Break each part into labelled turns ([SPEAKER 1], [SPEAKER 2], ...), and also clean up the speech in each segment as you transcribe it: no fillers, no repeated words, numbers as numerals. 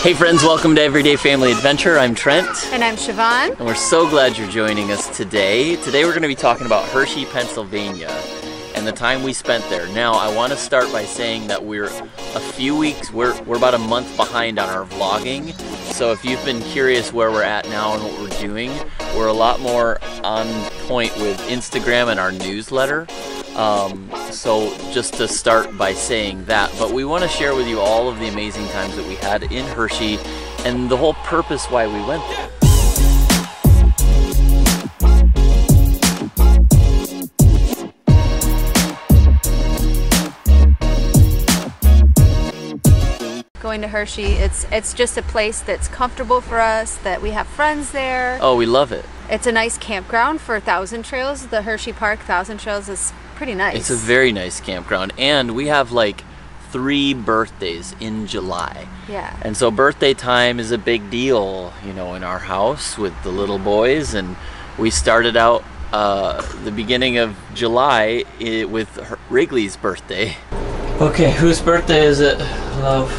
[SPEAKER 1] Hey friends, welcome to Everyday Family Adventure. I'm Trent.
[SPEAKER 2] And I'm Siobhan.
[SPEAKER 1] And we're so glad you're joining us today. Today we're going to be talking about Hershey, Pennsylvania and the time we spent there. Now I want to start by saying that we're a few weeks, we're about a month behind on our vlogging. So if you've been curious where we're at now and what we're doing, we're a lot more on point with Instagram and our newsletter. So just to start by saying that, but we want to share with you all of the amazing times that we had in Hershey and the whole purpose why we went there.
[SPEAKER 2] Going to Hershey, it's just a place that's comfortable for us, that we have friends there.
[SPEAKER 1] Oh, we love it.
[SPEAKER 2] It's a nice campground for Thousand Trails. The Hershey Park Thousand Trails is pretty nice.
[SPEAKER 1] It's a very nice campground, and we have like 3 birthdays in July.
[SPEAKER 2] Yeah.
[SPEAKER 1] And so birthday time is a big deal, you know, in our house with the little boys, and we started out the beginning of July with Wrigley's birthday. Okay, whose birthday is it, love?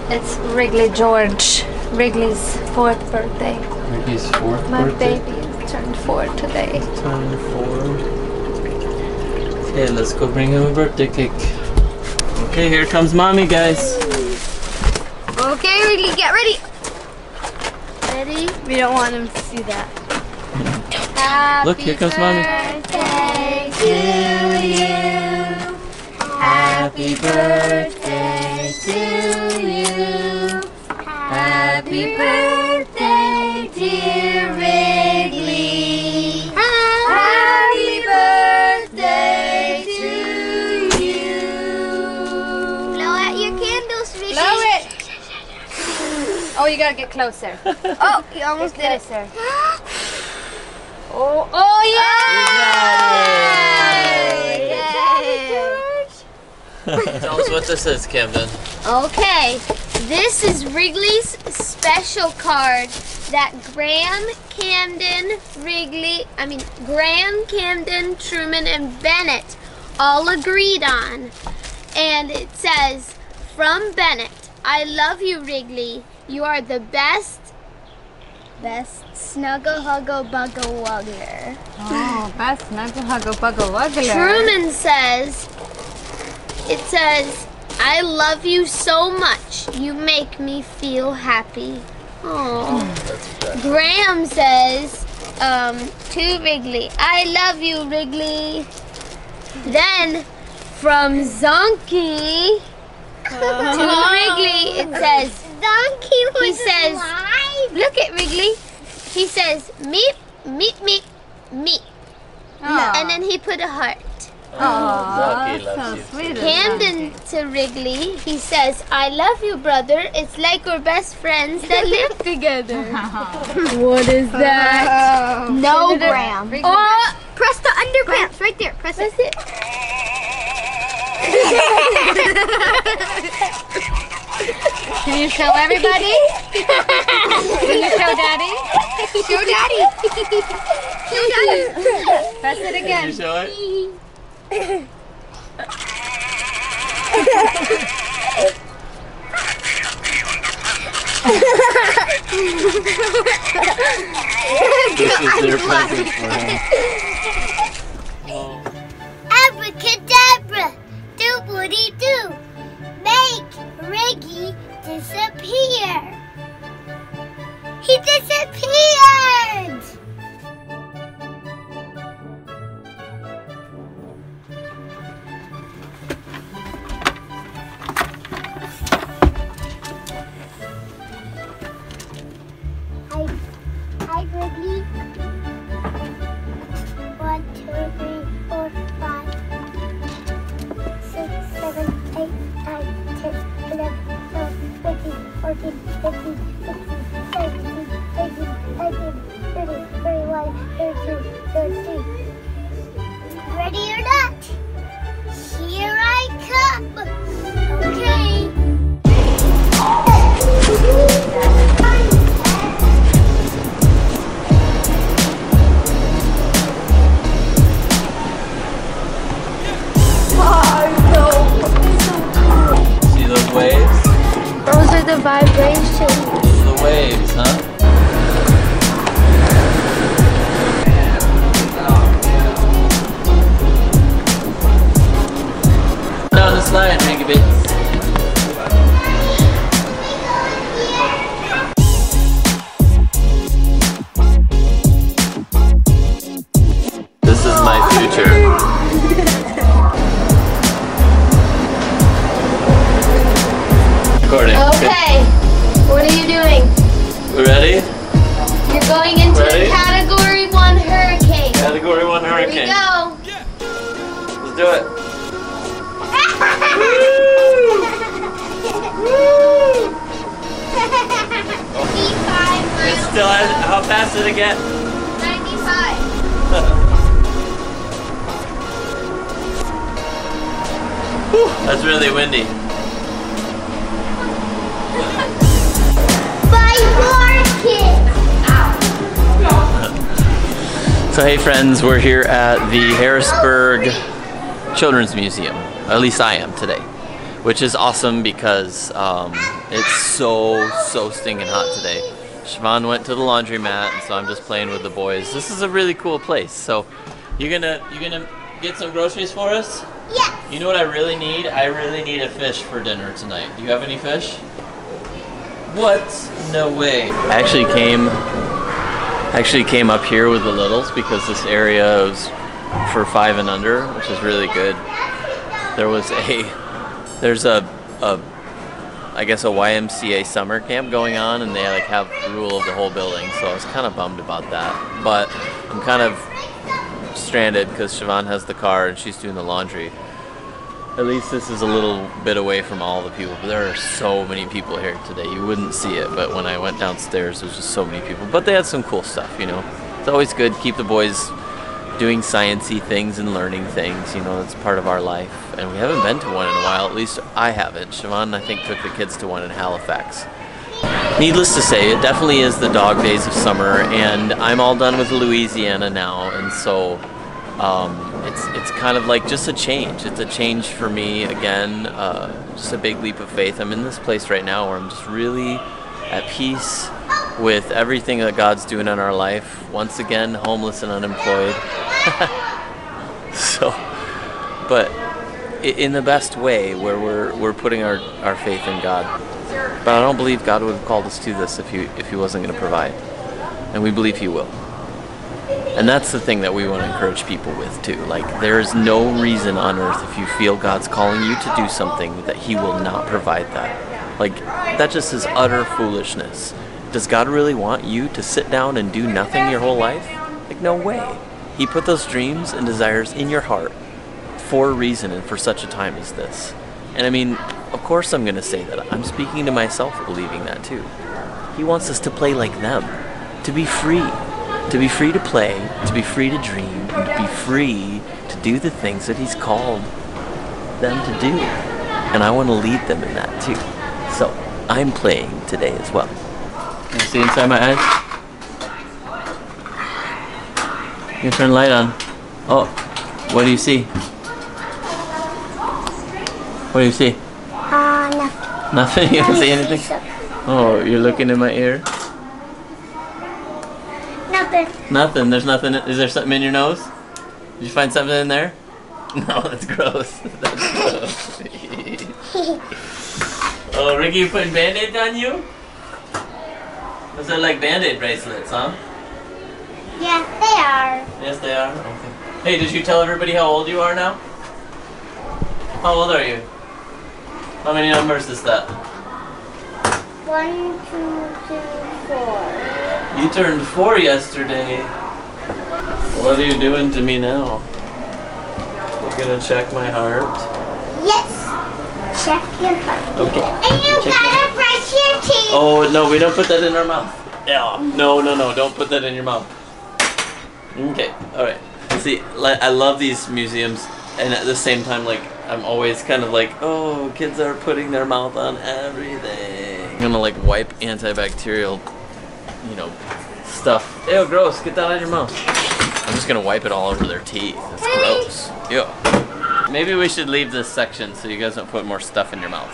[SPEAKER 3] It's Wrigley George. Wrigley's 4th birthday.
[SPEAKER 1] Wrigley's 4th
[SPEAKER 3] My
[SPEAKER 1] birthday?
[SPEAKER 3] baby turned 4 today.
[SPEAKER 1] Turned 4. Okay, let's go bring him a birthday cake. Okay, here comes mommy, guys.
[SPEAKER 3] Okay, Wrigley, get ready. Ready? We don't want him to see that.
[SPEAKER 1] Look, here comes mommy.
[SPEAKER 3] Happy birthday to you. Happy birthday to you. Happy birthday, dear Wrigley. Happy birthday to you. Blow out your candles, Wrigley.
[SPEAKER 2] Blow it! Oh, you gotta get closer.
[SPEAKER 3] Oh, you almost did it,
[SPEAKER 2] sir.
[SPEAKER 3] Oh yeah!
[SPEAKER 1] Tell us what this is, Camden.
[SPEAKER 3] Okay, this is Wrigley's special card that Graham, Camden, Truman, and Bennett all agreed on. And it says, from Bennett, I love you, Wrigley. You are the best snuggle-huggle-buggle-wuggler.
[SPEAKER 2] Oh, best snuggle-huggle-buggle-wuggler.
[SPEAKER 3] Truman says, it says, I love you so much. You make me feel happy. Oh. Graham says to Wrigley, I love you, Wrigley. Then from Zonky to Wrigley, it says, he says, look at Wrigley. He says, meep, meep, meep, meep. And then he put a heart.
[SPEAKER 2] Oh,
[SPEAKER 1] loves you.
[SPEAKER 2] sweet.
[SPEAKER 3] Camden to Wrigley, he says, I love you, brother. It's like we're best friends that live together. What is that? No, Graham. Oh, press the underpants right there. Press it.
[SPEAKER 2] Can you show everybody? Can you show Daddy?
[SPEAKER 3] Show Daddy. Show Daddy.
[SPEAKER 2] Press it again.
[SPEAKER 1] Can you show it? This is their present for him.
[SPEAKER 3] Abracadabra, doobly-doo, make Wrigley disappear. He disappeared! Hi, Wrigley. 1, 2, 3, 4, 5, 6, 7, 8, 9, 10, 11, 12, 13, 14, 15, 16, 17, 18, 19, 20, 21, 22, 23. Ready or not? Here I come. Okay. vibration.
[SPEAKER 1] The waves, huh? Down the slide, Maggie Bits. This is my future. Recording.
[SPEAKER 3] Okay, what are you doing?
[SPEAKER 1] We ready?
[SPEAKER 3] You're going into
[SPEAKER 1] Ready?
[SPEAKER 3] a Category 1 hurricane.
[SPEAKER 1] Category 1 hurricane.
[SPEAKER 3] Here we go.
[SPEAKER 1] Let's do it. It still has, how fast did it get?
[SPEAKER 3] 95.
[SPEAKER 1] That's really windy. So hey friends, we're here at the Harrisburg Children's Museum. At least I am today. Which is awesome because it's so stinking hot today. Siobhan went to the laundromat, and so I'm just playing with the boys. This is a really cool place. So you gonna get some groceries for us?
[SPEAKER 3] Yes.
[SPEAKER 1] You know what I really need? I really need a fish for dinner tonight. Do you have any fish? What? No way. I actually came up here with the littles because this area is for 5 and under, which is really good. There's a I guess a YMCA summer camp going on, and they like have rule of the whole building, so I was kind of bummed about that. But I'm kind of stranded because Siobhan has the car and she's doing the laundry. At least this is a little bit away from all the people, but there are so many people here today. You wouldn't see it, but when I went downstairs, there's just so many people. But they had some cool stuff, you know. It's always good. Keep the boys doing sciencey things and learning things, you know. That's part of our life. And we haven't been to one in a while. At least I haven't. Siobhan, I think, took the kids to one in Halifax. Needless to say, it definitely is the dog days of summer, and I'm all done with Louisiana now, and so it's kind of like just a change. It's a change for me again, just a big leap of faith. I'm in this place right now where I'm just really at peace with everything that God's doing in our life. Once again, homeless and unemployed. So, but in the best way, where we're putting our faith in God. But I don't believe God would have called us to this if he wasn't going to provide, and we believe He will. And that's the thing that we want to encourage people with too. Like, there is no reason on earth, if you feel God's calling you to do something, that He will not provide that. Like, that just is utter foolishness. Does God really want you to sit down and do nothing your whole life? Like, no way. He put those dreams and desires in your heart for a reason and for such a time as this. And I mean, of course I'm going to say that. I'm speaking to myself believing that too. He wants us to play like them, to be free. To be free to play, to be free to dream, and to be free to do the things that He's called them to do. And I want to lead them in that too. So, I'm playing today as well. Can you see inside my eyes? You can turn the light on. Oh, what do you see? What do you see?
[SPEAKER 3] Nothing.
[SPEAKER 1] Nothing? You don't see anything? Oh, you're looking in my ear?
[SPEAKER 3] Nothing.
[SPEAKER 1] Nothing. There's nothing. Is there something in your nose? Did you find something in there? No, that's gross. That's gross. Oh, Ricky, you putting Band-Aids on you? Those are like Band-Aid bracelets, huh?
[SPEAKER 3] Yeah, they are.
[SPEAKER 1] Yes, they are. Okay. Hey, did you tell everybody how old you are now? How old are you? How many numbers is that?
[SPEAKER 3] 1, 2, 3, 4.
[SPEAKER 1] You turned 4 yesterday. What are you doing to me now? You're gonna check my heart?
[SPEAKER 3] Yes. Check your heart.
[SPEAKER 1] Okay.
[SPEAKER 3] And you gotta brush your teeth.
[SPEAKER 1] Oh, no, we don't put that in our mouth. Yeah. No, don't put that in your mouth. Okay, alright. See, I love these museums, and at the same time, like, I'm always kind of like, oh, kids are putting their mouth on everything. I'm gonna like wipe antibacterial, you know, stuff. Ew, gross, get that out of your mouth. I'm just gonna wipe it all over their teeth. That's gross. Ew. Maybe we should leave this section so you guys don't put more stuff in your mouth.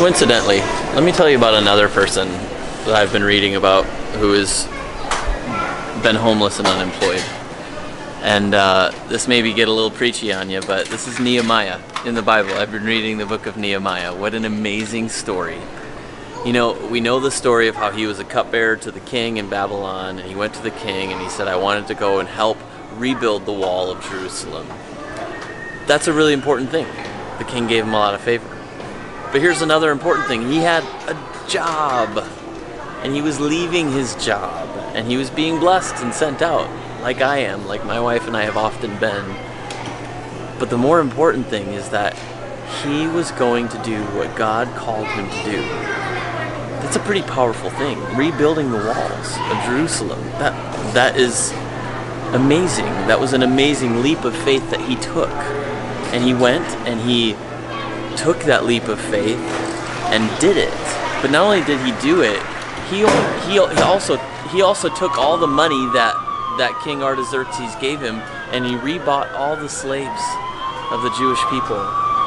[SPEAKER 1] Coincidentally, let me tell you about another person that I've been reading about who has been homeless and unemployed. And this maybe get a little preachy on you, but this is Nehemiah in the Bible. I've been reading the book of Nehemiah. What an amazing story. You know, we know the story of how he was a cupbearer to the king in Babylon, and he went to the king and he said, I wanted to go and help rebuild the wall of Jerusalem. That's a really important thing. The king gave him a lot of favor. But here's another important thing. He had a job, and he was leaving his job, and he was being blessed and sent out, like I am, like my wife and I have often been. But the more important thing is that he was going to do what God called him to do. That's a pretty powerful thing. Rebuilding the walls of Jerusalem. That is amazing. That was an amazing leap of faith that he took. And he went and he took that leap of faith and did it. But not only did he do it, he also took all the money that King Artaxerxes gave him, and he rebought all the slaves of the Jewish people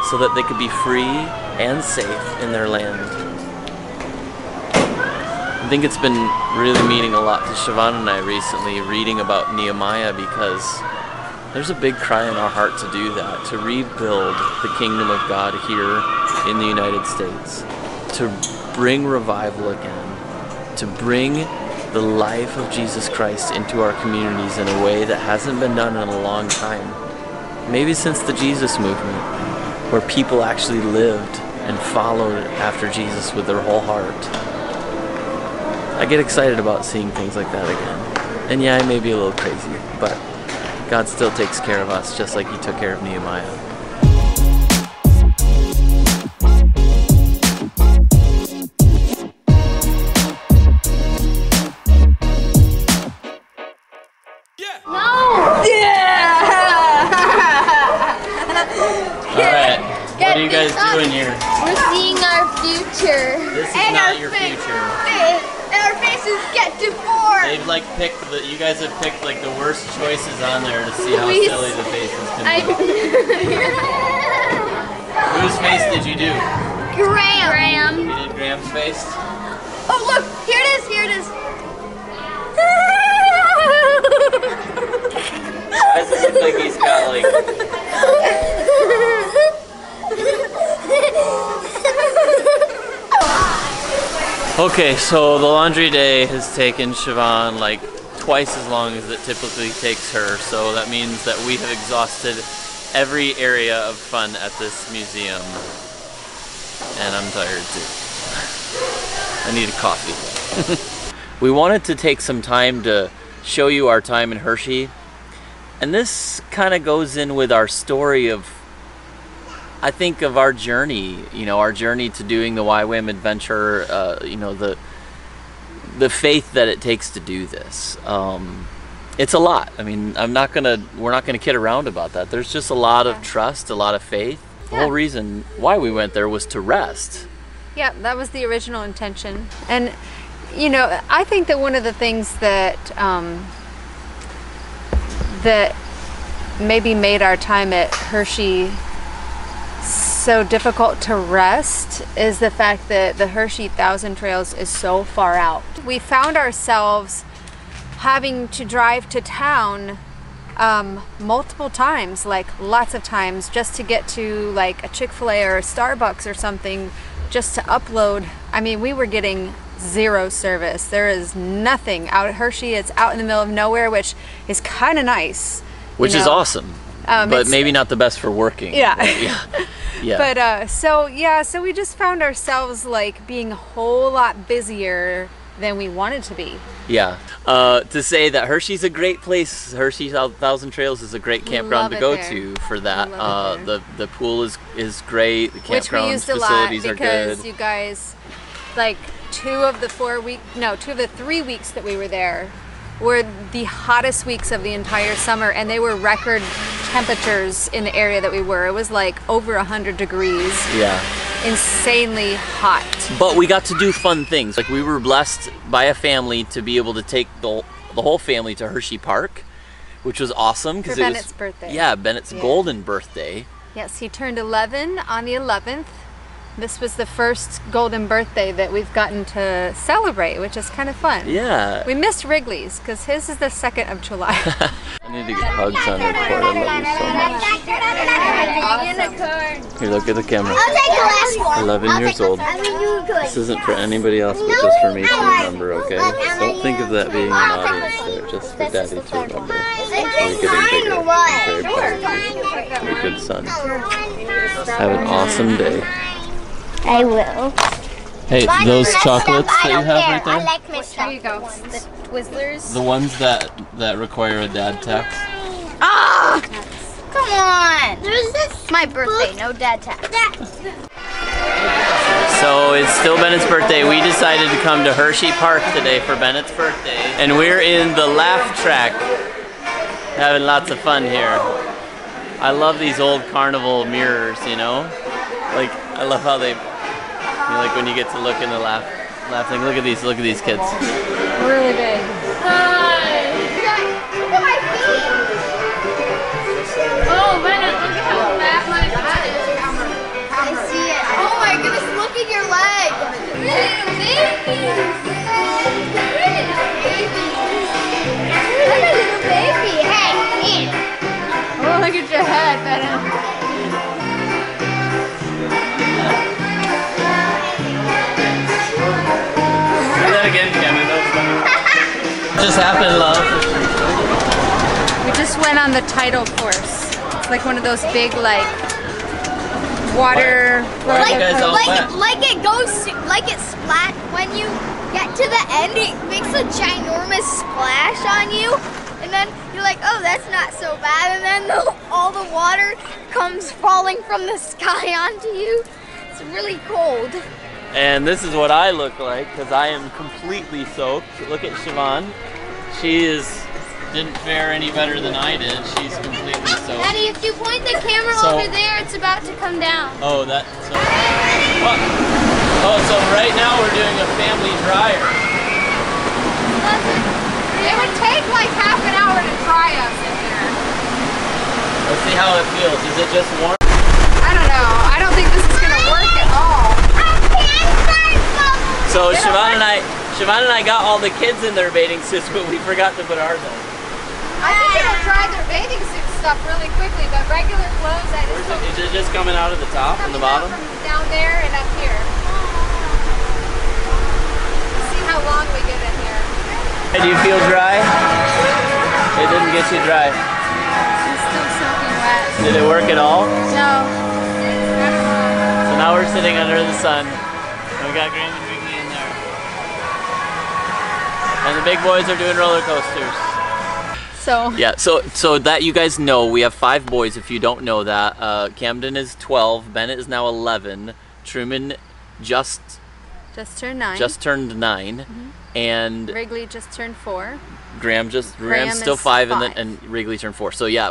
[SPEAKER 1] so that they could be free and safe in their land. I think it's been really meaning a lot to Siobhan and I recently reading about Nehemiah, because there's a big cry in our heart to do that, to rebuild the kingdom of God here in the United States, to bring revival again, to bring the life of Jesus Christ into our communities in a way that hasn't been done in a long time. Maybe since the Jesus movement, where people actually lived and followed after Jesus with their whole heart. I get excited about seeing things like that again. And yeah, I may be a little crazy, but God still takes care of us just like he took care of Nehemiah. What are you guys doing here?
[SPEAKER 3] We're seeing our future.
[SPEAKER 1] This is not your future.
[SPEAKER 3] And our faces get deformed.
[SPEAKER 1] They've like picked you guys have picked like the worst choices on there to see how silly the faces can be. Whose face did you do?
[SPEAKER 3] Graham.
[SPEAKER 1] You did Graham's face?
[SPEAKER 3] Oh look, here it is, here it is.
[SPEAKER 1] Why does it look like he's got like... Okay, so the laundry day has taken Siobhan like twice as long as it typically takes her, so that means that we have exhausted every area of fun at this museum. And I'm tired too. I need a coffee. We wanted to take some time to show you our time in Hershey, and this kind of goes in with our story of, I think, of our journey, you know, our journey to doing the YWAM adventure, you know, the faith that it takes to do this. It's a lot. I mean, we're not gonna kid around about that. There's just a lot of trust, a lot of faith. The whole reason why we went there was to rest.
[SPEAKER 2] Yeah, that was the original intention. And, you know, I think that one of the things that, that maybe made our time at Hershey so difficult to rest is the fact that the Hershey 1000 Trails is so far out. We found ourselves having to drive to town multiple times, like lots of times, just to get to like a Chick-fil-A or a Starbucks or something, just to upload. I mean, we were getting zero service. There is nothing out at Hershey. It's out in the middle of nowhere, which is kind of nice.
[SPEAKER 1] Which is awesome. But maybe not the best for working.
[SPEAKER 2] Yeah. But so we just found ourselves like being a whole lot busier than we wanted to be.
[SPEAKER 1] Yeah. To say that Hershey's a great place, Hershey 1000 Trails is a great campground to go to for that. The pool is great. The campground facilities are good.
[SPEAKER 2] Because you guys, like 2 of the 3 weeks that we were there were the hottest weeks of the entire summer, and they were record temperatures in the area that we were. It was like over 100 degrees.
[SPEAKER 1] Yeah.
[SPEAKER 2] Insanely hot.
[SPEAKER 1] But we got to do fun things. Like we were blessed by a family to be able to take the whole family to Hershey Park, which was awesome because it was
[SPEAKER 2] Bennett's birthday.
[SPEAKER 1] Yeah, Bennett's golden birthday.
[SPEAKER 2] Yes, he turned 11 on the 11th, This was the first golden birthday that we've gotten to celebrate, which is kind of fun.
[SPEAKER 1] Yeah.
[SPEAKER 2] We missed Wrigley's because his is the 2nd of July.
[SPEAKER 1] I need to get hugs on record. I love you so much. Here, look at the camera.
[SPEAKER 3] I'll take the last one.
[SPEAKER 1] 11 years old. This isn't for anybody else, but just for me to remember, okay? Don't think of that being an audience there, just for Daddy to remember. We're getting bigger. I'm very proud of you. You're a good son. Have an awesome day.
[SPEAKER 3] I will.
[SPEAKER 1] Hey, those chocolates that you have right there?
[SPEAKER 3] I like my
[SPEAKER 2] There you go. The Twizzlers.
[SPEAKER 1] The ones that require a dad tax?
[SPEAKER 3] Ah! Come on! There's this. My birthday, no dad tax.
[SPEAKER 1] So it's still Bennett's birthday. We decided to come to Hershey Park today for Bennett's birthday. And we're in the laugh track. Having lots of fun here. I love these old carnival mirrors, you know? Like, I love how they, you know, like when you get to look in the laugh thing. Look at these kids.
[SPEAKER 2] Really big.
[SPEAKER 3] Oh, Bennett, look at how fat my butt is. I see it. Oh my goodness, look at your leg. Little baby. Look at little baby. Hey,
[SPEAKER 2] Oh, look at your head, Bennett.
[SPEAKER 1] Do that again, Cameron. That was funny. What just happened, love?
[SPEAKER 2] We just went on the tidal course. It's like one of those big, like, water
[SPEAKER 1] Why are you guys all wet?
[SPEAKER 3] like it goes, like it splat when you get to the end. It makes a ginormous splash on you, and then you're like, oh, that's not so bad. And then all the water comes falling from the sky onto you. It's really cold.
[SPEAKER 1] And this is what I look like because I am completely soaked. Look at Siobhan. She didn't fare any better than I did. She's completely soaked.
[SPEAKER 3] Daddy, if you point the camera
[SPEAKER 1] So-
[SPEAKER 3] over there, it's about to come down.
[SPEAKER 1] Oh, that. So, what? Oh, so right now we're doing a family dryer.
[SPEAKER 2] It would take like half an hour to dry us in here.
[SPEAKER 1] Let's see how it feels. Is it just warm?
[SPEAKER 2] I don't know. I don't think this is going to work at all.
[SPEAKER 1] So Siobhan and I got all the kids in their bathing suits, but we forgot to put ours on.
[SPEAKER 2] I think it'll dry their bathing suit stuff really quickly, but regular clothes, I just don't
[SPEAKER 1] Is it just coming out of the top and the bottom?
[SPEAKER 2] from down there and up here. See how long we get in here.
[SPEAKER 1] Hey, do you feel dry? It didn't get you dry.
[SPEAKER 2] It's still soaking wet.
[SPEAKER 1] Did it work at all?
[SPEAKER 2] No. Not at all.
[SPEAKER 1] So now we're sitting under the sun. And we got Graham and Wrigley in there. And the big boys are doing roller coasters.
[SPEAKER 2] So
[SPEAKER 1] Yeah, so that you guys know, we have 5 boys if you don't know that. Camden is 12, Bennett is now 11, Truman just
[SPEAKER 2] turned 9.
[SPEAKER 1] turned 9, and
[SPEAKER 2] Wrigley just turned 4.
[SPEAKER 1] Graham's still
[SPEAKER 2] is
[SPEAKER 1] 5,
[SPEAKER 2] 5.
[SPEAKER 1] and Wrigley turned 4. So yeah,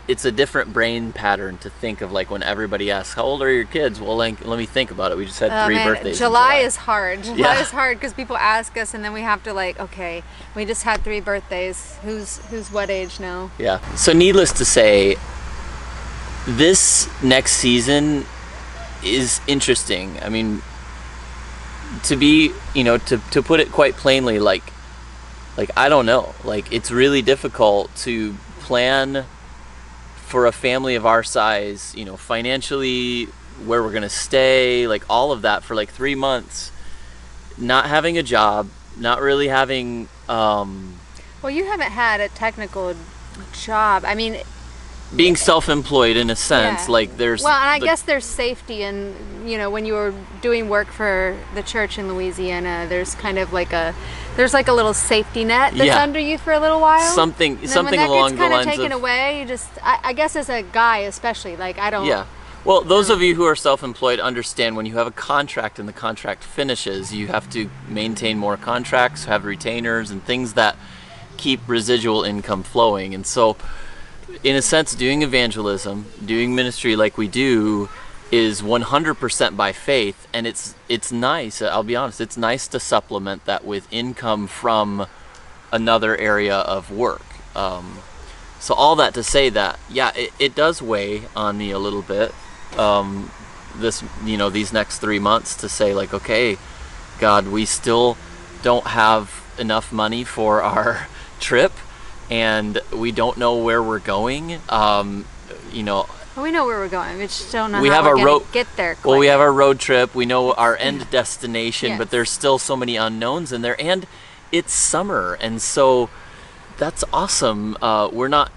[SPEAKER 1] it's a different brain pattern to think of, like when everybody asks, how old are your kids? Well, like, let me think about it. We just had 3 birthdays.
[SPEAKER 2] July is hard. July
[SPEAKER 1] Yeah.
[SPEAKER 2] is hard because people ask us and then we have to like, okay, we just had 3 birthdays. Who's what age now?
[SPEAKER 1] Yeah. So needless to say, this next season is interesting. I mean, to be, you know, to put it quite plainly, like I don't know. Like, it's really difficult to plan for a family of our size, you know, financially, where we're gonna stay, like all of that for like 3 months, not having a job, not really having
[SPEAKER 2] Well, you haven't had a technical job. I mean,
[SPEAKER 1] being self-employed in a sense.
[SPEAKER 2] Yeah.
[SPEAKER 1] Like there's
[SPEAKER 2] well, and I guess there's safety in, you know, when you were doing work for the church in Louisiana, there's kind of like a little safety net that's
[SPEAKER 1] Yeah.
[SPEAKER 2] under you for a little while.
[SPEAKER 1] something
[SPEAKER 2] And then
[SPEAKER 1] something
[SPEAKER 2] when that
[SPEAKER 1] along
[SPEAKER 2] gets
[SPEAKER 1] the
[SPEAKER 2] kind of
[SPEAKER 1] lines
[SPEAKER 2] taken
[SPEAKER 1] of
[SPEAKER 2] away, you just, I guess as a guy especially, like I don't.
[SPEAKER 1] yeah. Well, those of you who are self-employed understand when you have a contract and the contract finishes, you have to maintain more contracts, have retainers and things that keep residual income flowing. And so in a sense, doing evangelism, doing ministry like we do, is 100% by faith, and it's nice. I'll be honest, it's nice to supplement that with income from another area of work. So all that to say that, yeah, it does weigh on me a little bit. this, you know, these next 3 months to say like, okay, God, we still don't have enough money for our trip, and we don't know where we're going. You know,
[SPEAKER 2] well, we know where we're going. We just don't know
[SPEAKER 1] we
[SPEAKER 2] how
[SPEAKER 1] have
[SPEAKER 2] we're
[SPEAKER 1] our
[SPEAKER 2] gonna get there. Quite.
[SPEAKER 1] Well, we have our road trip. We know our end destination,
[SPEAKER 2] Yes.
[SPEAKER 1] but there's still so many unknowns in there, and it's summer, and so that's awesome. We're not.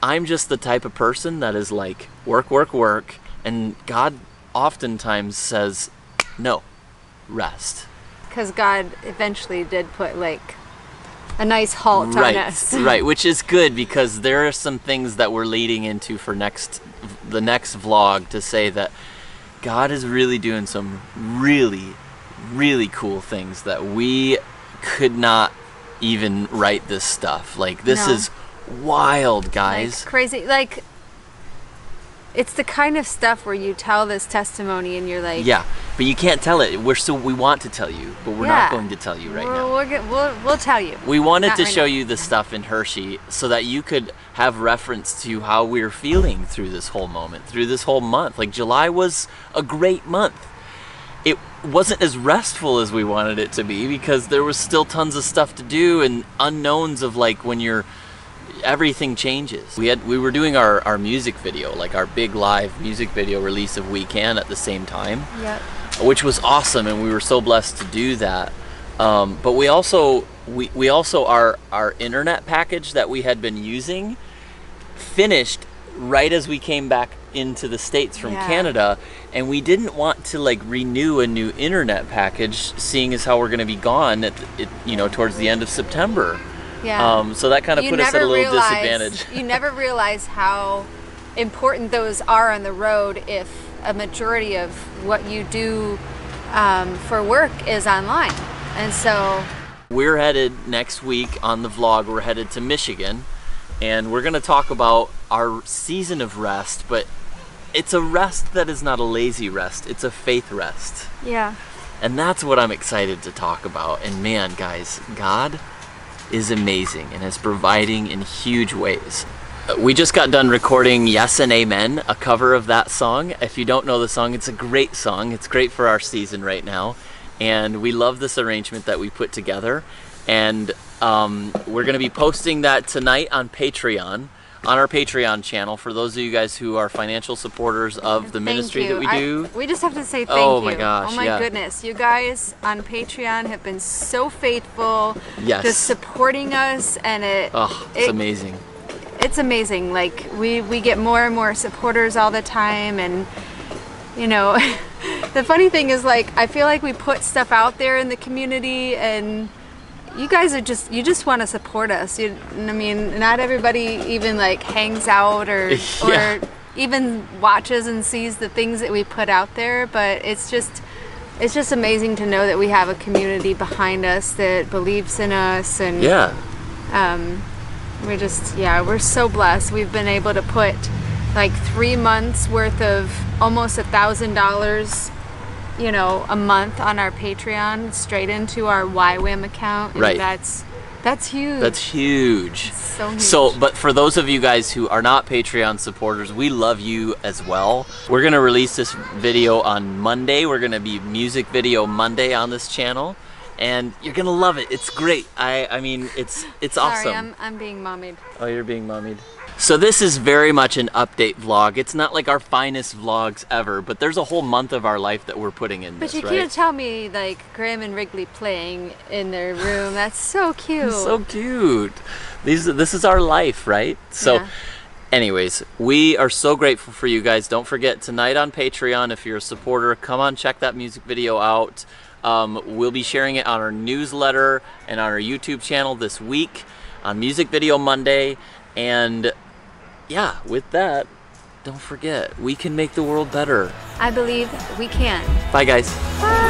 [SPEAKER 1] I'm just the type of person that is like work, work, work, and God oftentimes says, no, rest.
[SPEAKER 2] Because God eventually did put like a nice halt on us.
[SPEAKER 1] Right, which is good, because there are some things that we're leading into for the next vlog, to say that God is really doing some really, really cool things that we could not even write this stuff. Like, this is wild, guys.
[SPEAKER 2] Like, crazy. Like, it's the kind of stuff where you tell this testimony and you're like,
[SPEAKER 1] yeah, but you can't tell it. We want to tell you, but we're not going to tell you right now.
[SPEAKER 2] We'll tell you.
[SPEAKER 1] We wanted to
[SPEAKER 2] right
[SPEAKER 1] show
[SPEAKER 2] now.
[SPEAKER 1] you the stuff in Hershey so that you could have reference to how we're feeling through this whole moment, through this whole month. Like, July was a great month. It wasn't as restful as we wanted it to be, because there was still tons of stuff to do and unknowns of, like, when everything changes. We were doing our music video, like our big live music video release of We Can at the same time.
[SPEAKER 2] Yep.
[SPEAKER 1] Which was awesome, and we were so blessed to do that. But we also our internet package that we had been using finished right as we came back into the States from Canada, and we didn't want to like renew a new internet package, seeing as how we're going to be gone towards the end of September.
[SPEAKER 2] Yeah.
[SPEAKER 1] So that kind of put us at a little disadvantage.
[SPEAKER 2] You never realize how important those are on the road if a majority of what you do for work is online. And so
[SPEAKER 1] we're headed next week on the vlog. We're headed to Michigan, and we're going to talk about our season of rest, but it's a rest that is not a lazy rest. It's a faith rest.
[SPEAKER 2] Yeah.
[SPEAKER 1] And that's what I'm excited to talk about. And man, guys, God is amazing and is providing in huge ways. We just got done recording Yes and Amen, a cover of that song. If you don't know the song, it's a great song. It's great for our season right now. And we love this arrangement that we put together. And we're gonna be posting that tonight on Patreon, on our Patreon channel, for those of you guys who are financial supporters of the ministry that we do.
[SPEAKER 2] We just have to say thank you.
[SPEAKER 1] Oh my gosh,
[SPEAKER 2] oh my goodness. You guys on Patreon have been so faithful, just supporting us, and
[SPEAKER 1] it's amazing.
[SPEAKER 2] It's amazing. Like, we get more and more supporters all the time, and you know, the funny thing is, like, I feel like we put stuff out there in the community, and you guys are just want to support us. I mean, not everybody even like hangs out or even watches and sees the things that we put out there, but it's just amazing to know that we have a community behind us that believes in us, and we're so blessed. We've been able to put like 3 months worth of almost $1,000, you know, a month on our Patreon straight into our YWAM account. And that's huge.
[SPEAKER 1] That's huge.
[SPEAKER 2] It's so huge.
[SPEAKER 1] So, but for those of you guys who are not Patreon supporters, we love you as well. We're gonna release this video on Monday. We're gonna be Music Video Monday on this channel, and you're gonna love it. It's great. I mean, it's awesome.
[SPEAKER 2] Sorry, I'm being mommied.
[SPEAKER 1] Oh, you're being mommied. So this is very much an update vlog. It's not like our finest vlogs ever, but there's a whole month of our life that we're putting in this,
[SPEAKER 2] But you
[SPEAKER 1] right?
[SPEAKER 2] can't tell me like Graham and Wrigley playing in their room. That's so cute.
[SPEAKER 1] So cute. This is our life, right? So anyways, we are so grateful for you guys. Don't forget, tonight on Patreon, if you're a supporter, come on, check that music video out. We'll be sharing it on our newsletter and on our YouTube channel this week on Music Video Monday. And yeah, with that, don't forget, we can make the world better.
[SPEAKER 2] I believe we can.
[SPEAKER 1] Bye, guys.
[SPEAKER 2] Bye.